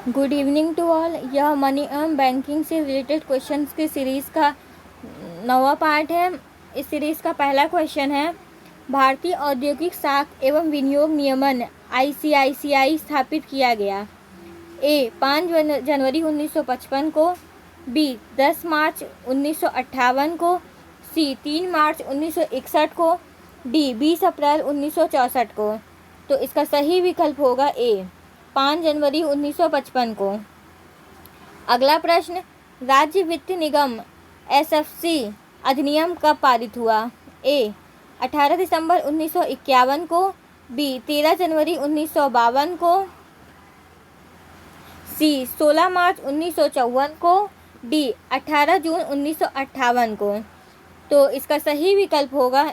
Good evening to all. यह money एवं banking से रिलेटेड क्वेश्चंस की सीरीज़ का नवा पार्ट है। इस सीरीज़ का पहला क्वेश्चन है, भारतीय औद्योगिक साख एवं विनियोग नियमन ICICI स्थापित किया गया। ए 5 जनवरी 1955 को, बी 10 मार्च 1958 को, सी 3 मार्च 1961 को, डी 20 अप्रैल 1964 को। तो इसका सही विकल्प होगा ए 5 जनवरी 1955 को। अगला प्रश्न, राज्य वित्त निगम SFC अधिनियम कब पारित हुआ? ए 18 दिसंबर 1951 को, बी 13 जनवरी 1952 को, सी 16 मार्च 1954 को, डी 18 जून 1958 को। तो इसका सही विकल्प होगा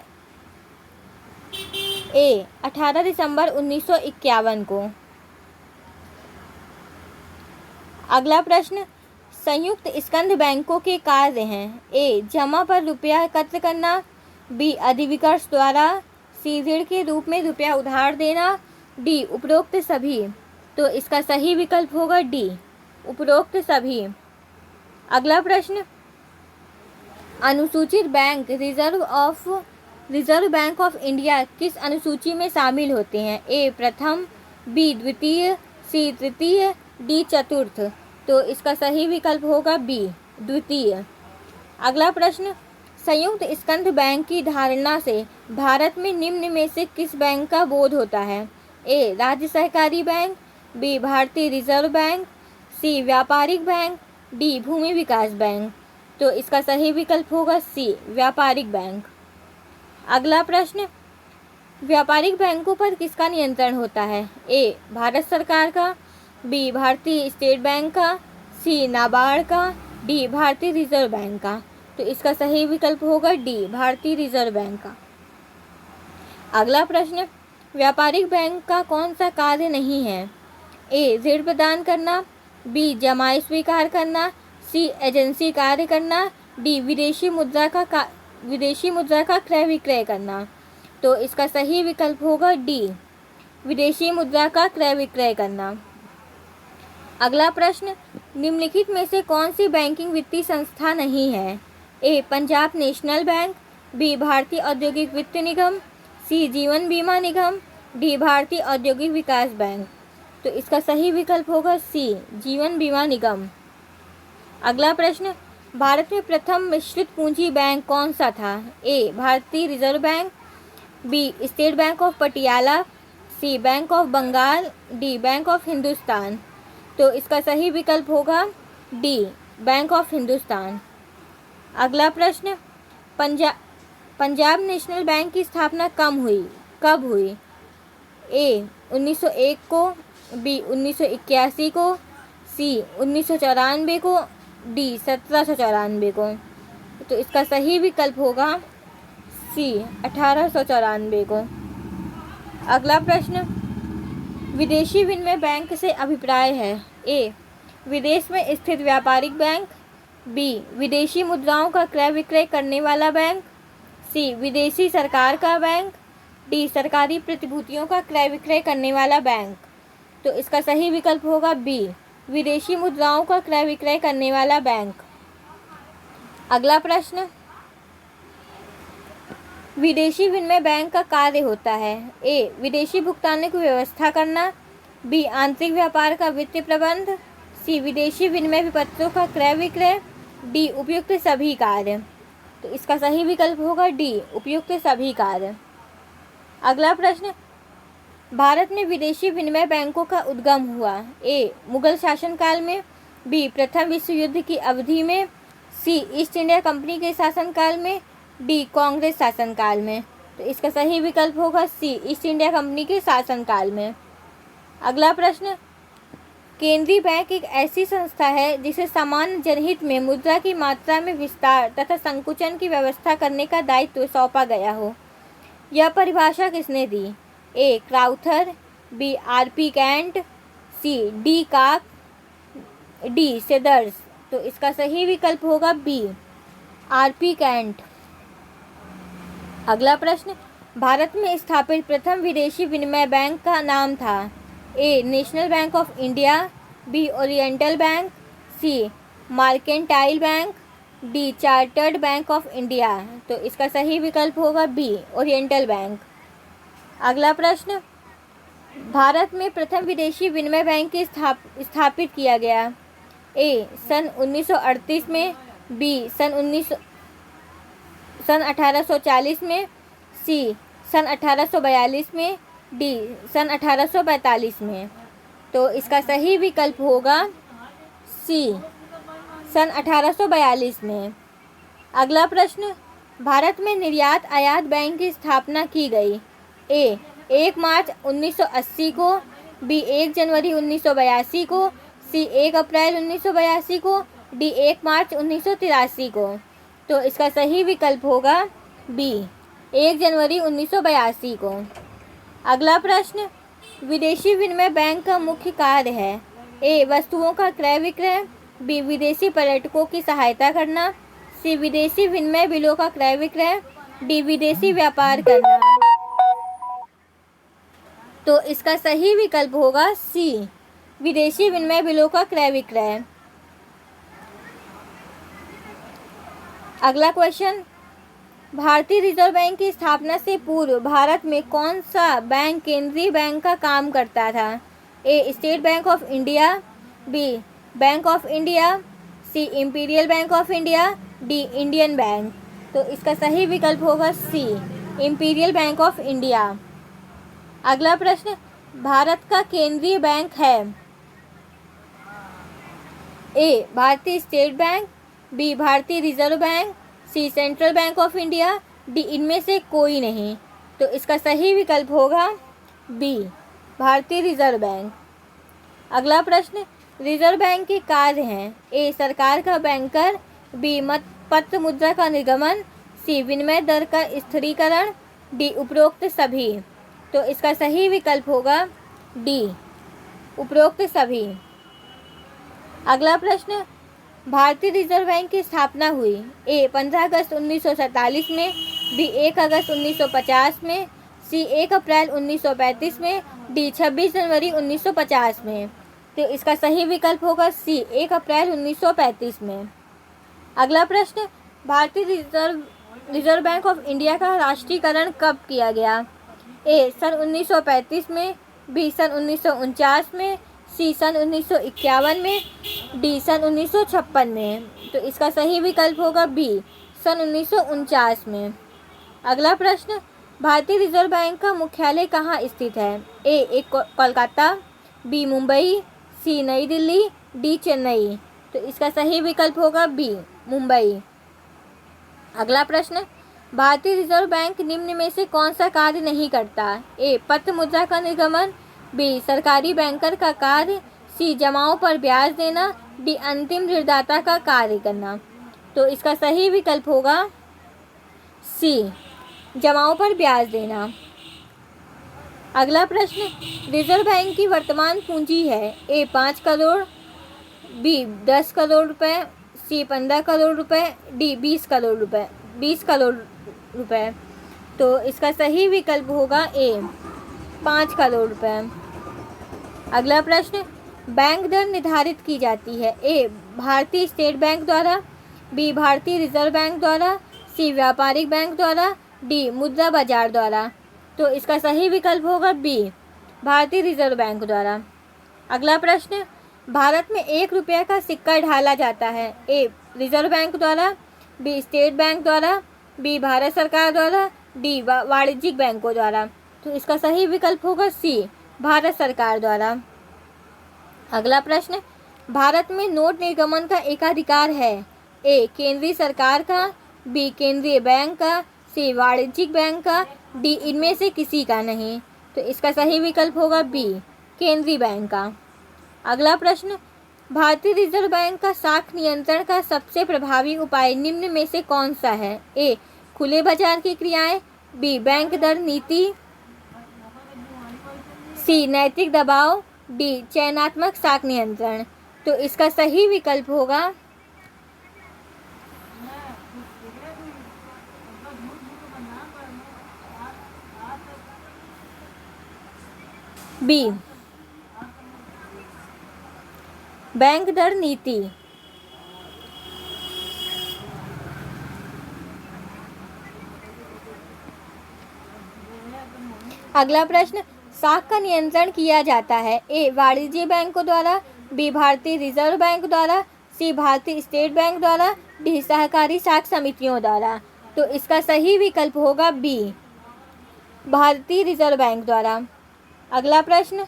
ए 18 दिसंबर 1951 को। अगला प्रश्न, संयुक्त स्कंद बैंकों के कार्य हैं। ए जमा पर रुपया एकत्र करना, बी अधिविकर्ष द्वारा, सी ऋण के रूप में रुपया उधार देना, डी उपरोक्त सभी। तो इसका सही विकल्प होगा डी उपरोक्त सभी। अगला प्रश्न, अनुसूचित bank reserve bank of India किस अनुसूची में शामिल होते हैं? ए प्रथम, बी द्वितीय, सी तृतीय, डी चतुर्थ। तो इसका सही विकल्प होगा बी द्वितीय। अगला प्रश्न, संयुक्त स्कंद बैंक की धारणा से भारत में निम्न में से किस बैंक का बोध होता है? ए राज्य सहकारी बैंक, बी भारतीय रिजर्व बैंक, सी व्यापारिक बैंक, डी भूमि विकास बैंक। तो इसका सही विकल्प होगा सी व्यापारिक बैंक। अगला प्रश्न, व्यापारिक बैंकों पर किसका नियंत्रण होता है? ए भारत सरकार का, बी भारतीय स्टेट बैंक का, सी नाबार्ड का, डी भारतीय रिजर्व बैंक का। तो इसका सही विकल्प होगा डी भारतीय रिजर्व बैंक का। अगला प्रश्न, व्यापारिक बैंक का कौन सा कार्य नहीं है? ए ऋण प्रदान करना, बी जमाई स्वीकार करना, सी एजेंसी कार्य करना, डी विदेशी मुद्रा का क्रय विक्रय करना। तो इसका सही विकल्प होगा डी विदेशी मुद्रा का क्रय विक्रय करना। अगला प्रश्न, निम्नलिखित में से कौन सी बैंकिंग वित्तीय संस्था नहीं है? ए पंजाब नेशनल बैंक, बी भारतीय औद्योगिक वित्त निगम, सी जीवन बीमा निगम, डी भारतीय औद्योगिक विकास बैंक। तो इसका सही विकल्प होगा सी जीवन बीमा निगम। अगला प्रश्न, भारत में प्रथम मिश्रित पूंजी बैंक कौन सा था? A Bharatiya reserve bank, B state bank of Patiala, C bank of Bengal, D bank of Hindustan. तो इसका सही विकल्प होगा डी बैंक ऑफ हिंदुस्तान। अगला प्रश्न, पंजाब नेशनल बैंक की स्थापना कब हुई? ए 1901 को, बी 1981 को, सी 1994 को, डी 1794 को। तो इसका सही विकल्प होगा सी 1894 को। अगला प्रश्न, विदेशी विनिमय बैंक से अभिप्राय है? ए विदेश में स्थित व्यापारिक बैंक, बी विदेशी मुद्राओं का क्रय विक्रय करने वाला बैंक, सी विदेशी सरकार का बैंक, डी सरकारी प्रतिभूतियों का क्रय विक्रय करने वाला बैंक। तो इसका सही विकल्प होगा बी विदेशी मुद्राओं का क्रय विक्रय करने वाला बैंक। अगला प्रश्न, विदेशी विनिमय बैंक का कार्य होता है? ए विदेशी भुगतानों की व्यवस्था करना, बी आंतरिक व्यापार का वित्तीय प्रबंध, सी विदेशी विनिमय विपत्रों का क्रय विक्रय, डी उपयुक्त सभी कार्य। तो इसका सही विकल्प होगा डी उपयुक्त सभी कार्य। अगला प्रश्न, भारत में विदेशी विनिमय बैंकों का उद्गम हुआ? ए मुगल शासनकाल में, बी प्रथम विश्व युद्ध की अवधि में, सी ईस्ट इंडिया कंपनी के शासनकाल में, डी कांग्रेस शासनकाल में। तो इसका सही विकल्प होगा सी ईस्ट इंडिया कंपनी के शासनकाल में। अगला प्रश्न, केंद्रीय बैंक एक ऐसी संस्था है जिसे सामान्य जनहित में मुद्रा की मात्रा में विस्तार तथा संकुचन की व्यवस्था करने का दायित्व सौंपा गया हो। यह परिभाषा किसने दी? A Crowther, B RP Kant, C D काक, डी सेदर्स। तो इसका सही विकल्प होगा बी RP कैंट। अगला प्रश्न, भारत में स्थापित प्रथम विदेशी विनिमय बैंक का नाम था? A national bank of India, B oriental bank, C mercantile bank, D chartered bank of India. तो इसका सही विकल्प होगा बी ओरिएंटल बैंक। अगला प्रश्न, भारत में प्रथम विदेशी विनिमय बैंक की स्थापित किया गया। ए सन 1938 में, बी सन 1840 में, सी सन 1842 में, डी सन 1845 में। तो इसका सही विकल्प होगा सी सन 1842 में। अगला प्रश्न, भारत में निर्यात आयात बैंक की स्थापना की गई। ए 1 मार्च 1980 को, बी 1 जनवरी 1982 को, सी 1 अप्रैल 1982 को, डी 1 मार्च 1983 को। तो इसका सही विकल्प होगा बी 1 जनवरी 1982 को। अगला प्रश्न, विदेशी विनिमय बैंक का मुख्य कार्य है। ए वस्तुओं का क्रय विक्रय, बी विदेशी पर्यटकों की सहायता करना, सी विदेशी विनिमय बिलों का क्रय विक्रय, डी विदेशी व्यापार करना। तो इसका सही विकल्प होगा सी विदेशी विनिमय बिलों का क्रय विक्रय। अगला क्वेश्चन, भारतीय रिजर्व बैंक की स्थापना से पूर्व भारत में कौन सा बैंक केंद्रीय बैंक का काम करता था। A state bank of India, B bank of India, C imperial bank of India, D Indian bank. तो इसका सही विकल्प होगा C imperial bank of India. अगला प्रश्न, भारत का केंद्रीय बैंक है। ए भारतीय स्टेट बैंक, बी भारतीय reserve bank, C central bank of India, D इनमें से कोई नहीं। तो इसका सही विकल्प होगा बी भारतीय रिजर्व बैंक। अगला प्रश्न, रिजर्व बैंक के कार्य हैं। ए सरकार का बैंकर, बी पत्र मुद्रा का निर्गमन, सी विनिमय दर का स्थिरीकरण, डी उपरोक्त सभी। तो इसका सही विकल्प होगा डी उपरोक्त सभी। अगला प्रश्न, भारतीय रिजर्व बैंक की स्थापना हुई। ए 15 अगस्त 1947 में, बी 1 अगस्त 1950 में, सी 1 अप्रैल 1935 में, डी 26 जनवरी 1950 में। तो इसका सही विकल्प होगा सी 1 अप्रैल 1935 में। अगला प्रश्न, भारतीय रिजर्व बैंक ऑफ इंडिया का राष्ट्रीयकरण कब किया गया। ए सन 1935 में, बी सन 1949 में, सी सन 1951 में, डी सन 1956 में। तो इसका सही विकल्प होगा बी सन 1949 में। अगला प्रश्न, भारतीय रिजर्व बैंक का मुख्यालय कहाँ स्थित है। ए कोलकाता, बी मुंबई, सी नई दिल्ली, डी चेन्नई। तो इसका सही विकल्प होगा बी मुंबई। अगला प्रश्न, भारतीय रिजर्व बैंक निम्न में से कौन सा कार्य नहीं करता। ए पत्र मुद्रा का निर्गमन, बी सरकारी बैंकर का कार्य, सी जमाओं पर ब्याज देना, डी अंतिम ऋणदाता का कार्य करना। तो इसका सही विकल्प होगा सी जमाओं पर ब्याज देना। अगला प्रश्न, रिजर्व बैंक की वर्तमान पूंजी है। ए 5 करोड़, बी 10 करोड़ रुपए, सी 15 करोड़ रुपए, डी 20 करोड़ रुपए। तो इसका सही विकल्प होगा ए 5 करोड़ रुपए। अगला प्रश्न, बैंक दर निर्धारित की जाती है। ए भारतीय स्टेट बैंक द्वारा, बी भारतीय रिजर्व बैंक द्वारा, सी व्यापारिक बैंक द्वारा, डी मुद्रा बाजार द्वारा। तो इसका सही विकल्प होगा बी भारतीय रिजर्व बैंक द्वारा। अगला प्रश्न, भारत में 1 रुपये का सिक्का ढाला जाता है। ए रिजर्व बैंक द्वारा, बी स्टेट बैंक द्वारा, बी भारत सरकार द्वारा, डी वाणिज्यिक बैंकों द्वारा। तो इसका सही विकल्प होगा सी भारत सरकार द्वारा। अगला प्रश्न, भारत में नोट निर्गमन का एकाधिकार है। ए केंद्रीय सरकार का, बी केंद्रीय बैंक का, सी वाणिज्यिक बैंक का, डी इनमें से किसी का नहीं। तो इसका सही विकल्प होगा बी केंद्रीय बैंक का। अगला प्रश्न, भारतीय रिजर्व बैंक का साख नियंत्रण का सबसे प्रभावी उपाय निम्न में से कौन सा है। ए खुले बाजार की क्रियाएं, बी बैंक दर नीति, सी नैतिक दबाव, डी चयनात्मक साख नियंत्रण। तो इसका सही विकल्प होगा बी बैंक दर नीति। अगला प्रश्न, साख का नियंत्रण किया जाता है। ए वाणिज्य बैंकों द्वारा, बी भारतीय रिजर्व बैंक द्वारा, सी भारतीय स्टेट बैंक द्वारा, डी सहकारी साख समितियों द्वारा। तो इसका सही विकल्प होगा बी भारतीय रिजर्व बैंक द्वारा। अगला प्रश्न,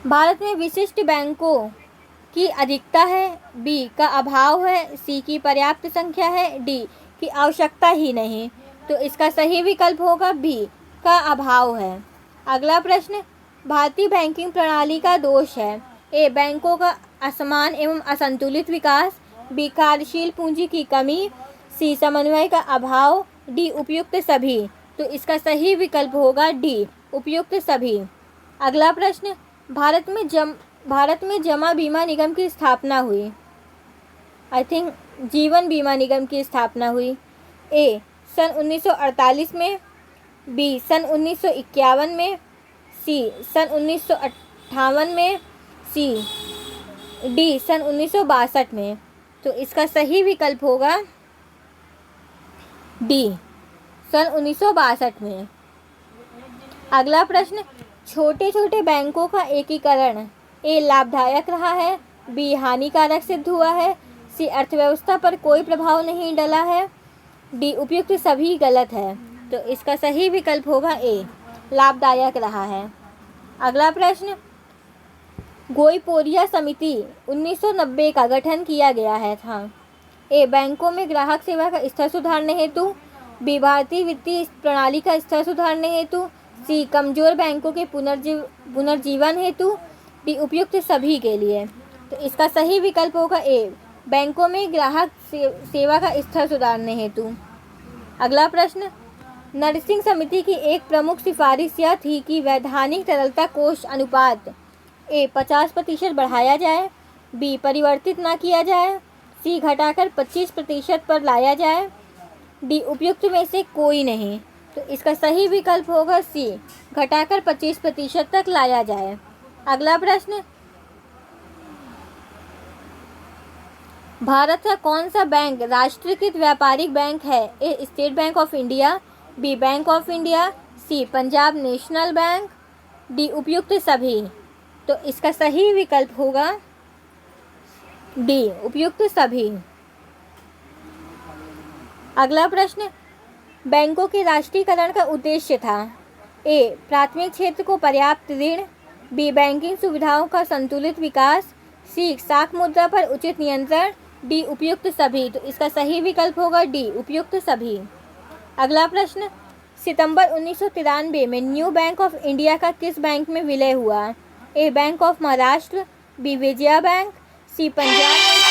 भारत में विशिष्ट बैंकों की अधिकता है, बी का अभाव है, सी की पर्याप्त संख्या है, डी की आवश्यकता ही नहीं। तो इसका सही विकल्प होगा बी का अभाव है। अगला प्रश्न, भारतीय बैंकिंग प्रणाली का दोष है। ए बैंकों का असमान एवं असंतुलित विकास, बी कार्यशील पूंजी की कमी, सी समन्वय का अभाव, डी उपयुक्त सभी। तो इसका सही विकल्प होगा डी उपयुक्त सभी। अगला प्रश्न, भारत में जमा बीमा निगम की स्थापना हुई। आई थिंक जीवन बीमा निगम की स्थापना हुई। ए सन 1948 में, बी सन 1951 में, सी सन 1958 में, सी डी सन 1962 में। तो इसका सही विकल्प होगा डी सन 1962 में। अगला प्रश्न, छोटे छोटे बैंकों का एकीकरण ए लाभदायक रहा है, बी हानिकारक सिद्ध हुआ है, सी अर्थव्यवस्था पर कोई प्रभाव नहीं डला है, डी उपयुक्त सभी गलत है। तो इसका सही विकल्प होगा ए लाभदायक रहा है। अगला प्रश्न, गोईपोरिया समिति 1990 का गठन किया गया है था। ए बैंकों में ग्राहक सेवा का स्तर सुधारने हेतु, बी भारतीय वित्तीय प्रणाली का स्तर सुधारने हेतु, सी कमजोर बैंकों के पुनर्जीवन हेतु, डी उपयुक्त सभी के लिए। तो इसका सही विकल्प होगा ए बैंकों में ग्राहक सेवा का स्तर सुधारने हेतु। अगला प्रश्न, नरसिंह समिति की एक प्रमुख सिफारिश यह थी कि वैधानिक तरलता कोष अनुपात ए 50% बढ़ाया जाए, बी परिवर्तित न किया जाए, सी घटाकर 25% पर लाया जाए, डी उपयुक्त में से कोई नहीं। तो इसका सही विकल्प होगा सी घटाकर 25% तक लाया जाए। अगला प्रश्न, भारत का कौन सा बैंक राष्ट्रीयकृत व्यापारिक बैंक है। A state bank of India, B bank of India, C Punjab national bank, D उपयुक्त सभी। तो इसका सही विकल्प होगा डी उपयुक्त सभी। अगला प्रश्न, बैंकों के राष्ट्रीयकरण का उद्देश्य था। ए प्राथमिक क्षेत्र को पर्याप्त ऋण, बी बैंकिंग सुविधाओं का संतुलित विकास, सी साख मुद्रा पर उचित नियंत्रण, डी उपयुक्त सभी। तो इसका सही विकल्प होगा डी उपयुक्त सभी। अगला प्रश्न, सितंबर 1993 में न्यू बैंक ऑफ इंडिया का किस बैंक में विलय हुआ। A bank of Maharashtra, B Vijaya bank, C Punjab.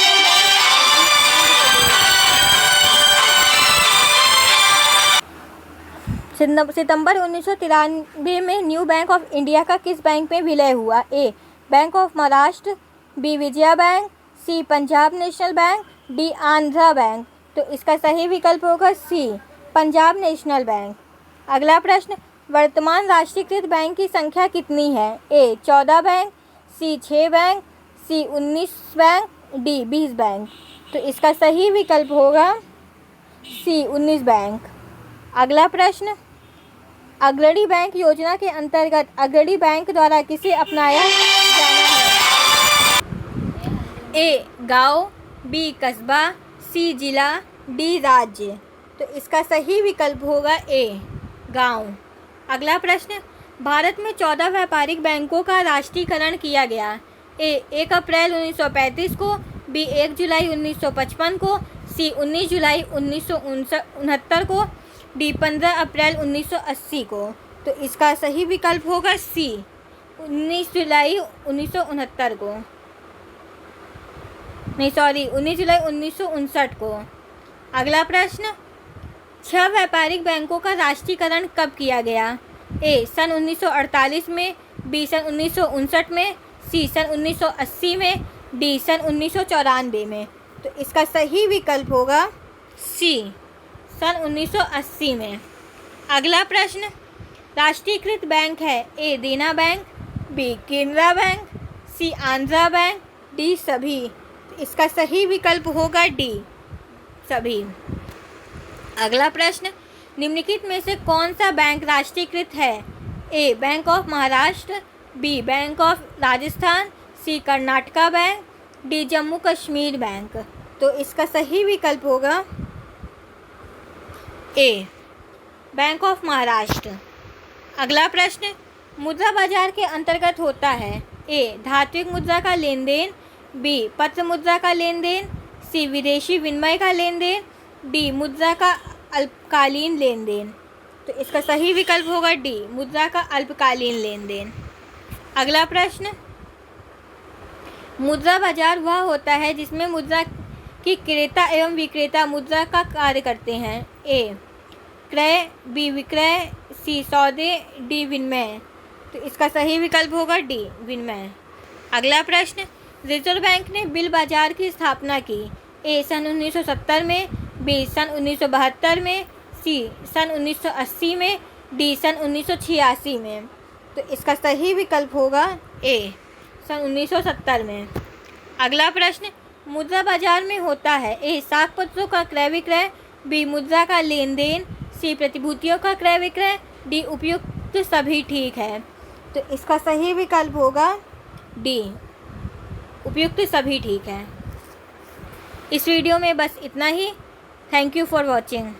सितंबर 1993 में न्यू बैंक ऑफ इंडिया का किस बैंक में विलय हुआ। A bank of Maharashtra, B Vijaya bank, C Punjab national bank, D Andhra bank. तो इसका सही विकल्प होगा सी पंजाब नेशनल बैंक। अगला प्रश्न, वर्तमान राष्ट्रीयकृत बैंक की संख्या कितनी है। ए 14 बैंक, सी 6 बैंक, सी 19 बैंक, डी 20 बैंक। तो इसका सही विकल्प होगा सी 19 बैंक। अगला प्रश्न, अग्रणी बैंक योजना के अंतर्गत अग्रणी बैंक द्वारा किसे अपनाया जाना है। ए गांव, बी कस्बा, सी जिला, डी राज्य। तो इसका सही विकल्प होगा ए गांव। अगला प्रश्न, भारत में 14 व्यापारिक बैंकों का राष्ट्रीयकरण किया गया। ए 1 अप्रैल 1935 को, बी 1 जुलाई 1955 को, सी 19 जुलाई 1969 को, डी 15 अप्रैल 1980 को। तो इसका सही विकल्प होगा सी 19 जुलाई 1969 को, नहीं सॉरी 19 जुलाई 1959 को। अगला प्रश्न, 6 व्यापारिक बैंकों का राष्ट्रीयकरण कब किया गया। ए सन 1948 में, बी सन 1959 में, सी सन 1980 में, डी सन 1994 में। तो इसका सही विकल्प होगा सी सन 1980 में। अगला प्रश्न, राष्ट्रीयकृत बैंक है। ए देना बैंक, बी केनरा बैंक, सी आंध्रा बैंक, डी सभी। तो इसका सही विकल्प होगा डी सभी। अगला प्रश्न, निम्नलिखित में से कौन सा बैंक राष्ट्रीयकृत है? A bank of Maharashtra, B bank of Rajasthan, C Karnataka bank, D Jammu Kashmir bank. तो इसका सही विकल्प होगा ए बैंक ऑफ महाराष्ट्र। अगला प्रश्न, मुद्रा बाजार के अंतर्गत होता है? ए धात्विक मुद्रा का लेन देन, बी पत्र मुद्रा का लेन देन, सी विदेशी विनिमय का लेन देन, डी मुद्रा का अल्पकालीन लेन देन। तो इसका सही विकल्प होगा डी मुद्रा का अल्पकालीन लेन देन। अगला प्रश्न, मुद्रा बाजार वह होता है जिसमें मुद्रा की क्रेता एवं विक्रेता मुद्रा का कार्य करते हैं? ए क्रय, बी विक्रय, सी सौदे, डी विनिमय। तो इसका सही विकल्प होगा डी विनिमय। अगला प्रश्न, रिजर्व बैंक ने बिल बाजार की स्थापना की? ए सन 1970 में, बी सन 1972 में, सी सन 1980 में, डी सन 1986 में। तो इसका सही विकल्प होगा ए सन 1970 में। अगला प्रश्न, मुद्रा बाजार में होता है? ए साख पत्रों का क्रय विक्रय, बी मुद्रा का लेन देन, सी प्रतिभूतियों का क्रय विक्रय, डी उपयुक्त सभी ठीक है। तो इसका सही विकल्प होगा डी उपयुक्त सभी ठीक है। इस वीडियो में बस इतना ही। Thank you for watching.